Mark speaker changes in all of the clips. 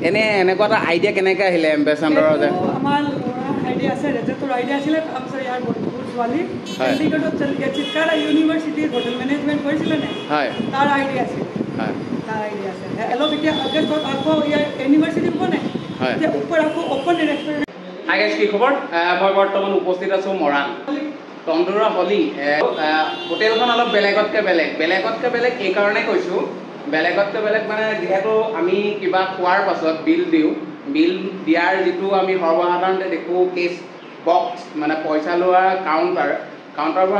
Speaker 1: এনে এনেকুৱা এটা আইডিয়া কেনেকৈ আহিলে এম্বেচাডৰৰ যে
Speaker 2: আমাৰ আইডিয়া আছে ৰেজেক্টৰ আইডিয়া আছিলে তাৰপিছত ইয়াৰ বহুত ছোৱালী চণ্ডীগড়ত চিৎকাৰা ইউনিভাৰ্চিটিৰ হোটেল মেনেজমেণ্ট কৰিছিলে নে
Speaker 1: হয়
Speaker 2: তাৰ আইডিয়া আছিল
Speaker 1: হয়
Speaker 2: তাৰ আইডিয়া আছে অলপ এতিয়া আগষ্টত আকৌ ইয়াৰ ইউনিভাৰ্চিটি হ'ব নে
Speaker 1: হয়
Speaker 2: এতিয়া ওপৰ আকৌ অপন ৰেষ্টুৰেণ্ট
Speaker 1: আগেশ কি খবৰ মই বৰ্তমান উপস্থিত আছোঁ মৰাণ তন্দুৰা হলি হোটেলখন অলপ বেলেগতকৈ বেলেগ এইকাৰণে কৈছোঁ বেলেগতকৈ বেলেগ মানে যিহেতু আমি কিবা খোৱাৰ পাছত বিল দিওঁ বিল দিয়াৰ যিটো আমি সৰ্বসাধাৰণতে দেখোঁ কেছ বক্স মানে পইচা লোৱা কাউণ্টাৰবোৰ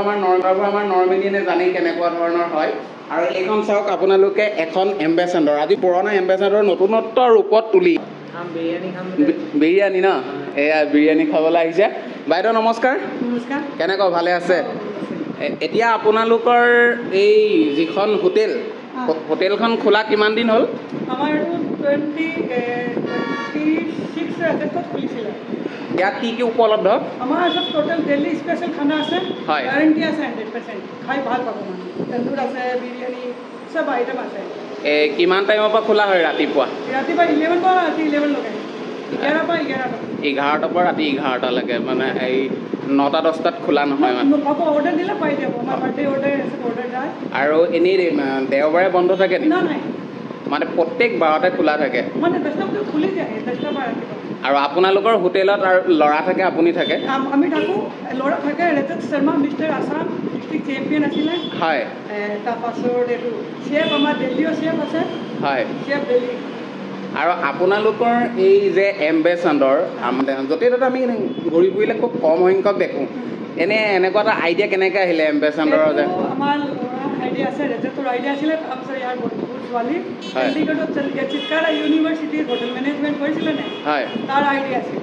Speaker 1: আমাৰ নৰ্মেলি এনে জানেই কেনেকুৱা ধৰণৰ হয় আৰু এইখন চাওক আপোনালোকে এখন এম্বেচাডৰ আজি পুৰণা এম্বেচাডৰ নতুনত্ব ৰূপত তুলি বিৰিয়ানী ন এয়া বিৰিয়ানী খাবলৈ আহিছে বাইদেউ নমস্কাৰ
Speaker 2: নমস্কাৰ
Speaker 1: কেনেকুৱা ভালে আছে এতিয়া আপোনালোকৰ এই যিখন হোটেলখন খোলা কিমান দিন হ'ল
Speaker 2: আমাৰ 26 আগষ্টত খুলিছিলে
Speaker 1: ইয়াত কি কি উপলব্ধ
Speaker 2: আমাৰ ওচৰত টোটেল দিল্লী স্পেচিয়েল খানা আছে
Speaker 1: হয়
Speaker 2: গ্যাৰাণ্টি আছে 100% খাই ভাল পাব মানে তন্দুৰ আছে বিৰিয়ানী চব আইটেম আছে
Speaker 1: কিমান টাইমৰ পৰা খোলা হয় ৰাতিপুৱা
Speaker 2: 11 পৰা ৰাতি 11 লৈকে 11 পৰা
Speaker 1: 11টাৰ পৰা ৰাতি 11টালৈকে মানে এই 9টা 10টাত খোলা নহয় মানে
Speaker 2: পাব অৰ্ডাৰ দিলে পাই যাব আমাৰ বাৰ্থডে অৰ্ডাৰ যায়
Speaker 1: আৰু এনেই দেওবাৰে বন্ধ থাকে
Speaker 2: নাই
Speaker 1: মানে প্ৰত্যেক বাৰতে খোলা থাকে
Speaker 2: মানে 10টা খুলি যায় 10টা পৰা ৰাতিপুৱা
Speaker 1: আৰু আপোনালোকৰ হোটেলত আৰু ল'ৰা থাকে আপুনি থাকে
Speaker 2: আমি থাকোঁ ল'ৰা থাকে ৰেজত Sharma mister Assam district champion আছিলে
Speaker 1: হয়
Speaker 2: তাৰপাছত এইটো চেফ আমাৰ দিল্লীও চেফ আছে
Speaker 1: হয়
Speaker 2: চেফ দিল্লী
Speaker 1: আৰু আপোনালোকৰ এই যে এম্বেচাডৰ য'তে ত'তে আমি ঘূৰি ফুৰিলে খুব কম সংখ্যক দেখোঁ এনেকুৱা এটা আইডিয়া কেনেকৈ আহিলে এম্বেচাডৰৰ যে
Speaker 2: আমাৰ আইডিয়া আছে ৰেজেক্টৰ আইডিয়া আছিলে তাৰপিছত ইয়াৰ বহুত ছোৱালী চণ্ডীগড়ত চিৎকাৰা ইউনিভাৰ্চিটিৰ হোটেল মেনেজমেণ্ট কৰিছিলে নে
Speaker 1: হয়
Speaker 2: তাৰ আইডিয়া আছিল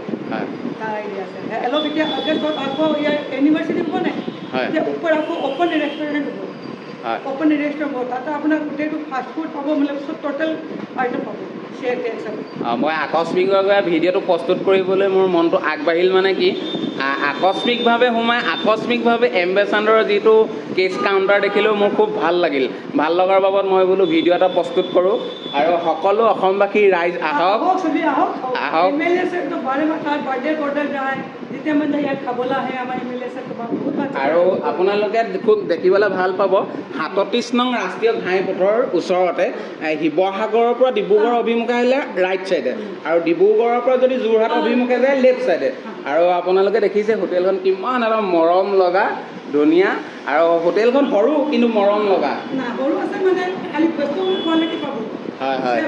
Speaker 2: তাৰ আইডিয়া আছে অলপ এতিয়া আগষ্টত আকৌ ইয়াৰ ইউনিভাৰ্চিটি হ'ব নে এতিয়া ওপৰ আকৌ অপন ৰেষ্টুৰেণ্ট হ'ব অপন ৰেষ্টুৰেণ্ট হ'ব তাতে আপোনাৰ গোটেইটো ফাষ্ট ফুড পাব মানে চব টোটেল আইটেম পাব
Speaker 1: মই আকস্মিকভাৱে ভিডিঅ'টো প্ৰস্তুত কৰিবলৈ মোৰ মনটো আগবাঢ়িল মানে কি আকস্মিকভাৱে সোমাই আকস্মিকভাৱে এম্বেচাডৰৰ যিটো কেছ কাউণ্টাৰ দেখিলেও মোৰ খুব ভাল লাগিল ভাল লগাৰ বাবদ মই বোলো ভিডিঅ' এটা প্ৰস্তুত কৰোঁ আৰু সকলো অসমবাসী ৰাইজ আহক আৰু আপোনালোকে খুব দেখিবলৈ ভাল পাব 37 নং ৰাষ্ট্ৰীয় ঘাইপথৰ ওচৰতে শিৱসাগৰৰ পৰা ডিব্ৰুগড় অভিমুখে আহিলে ৰাইট চাইডে আৰু ডিব্ৰুগড়ৰ পৰা যদি যোৰহাট অভিমুখে যায় লেফ্ট চাইডে আৰু আপোনালোকে দেখিছে হোটেলখন কিমান এটা মৰম লগা ধুনীয়া আৰু হোটেলখন সৰু কিন্তু মৰম লগা হয় হয়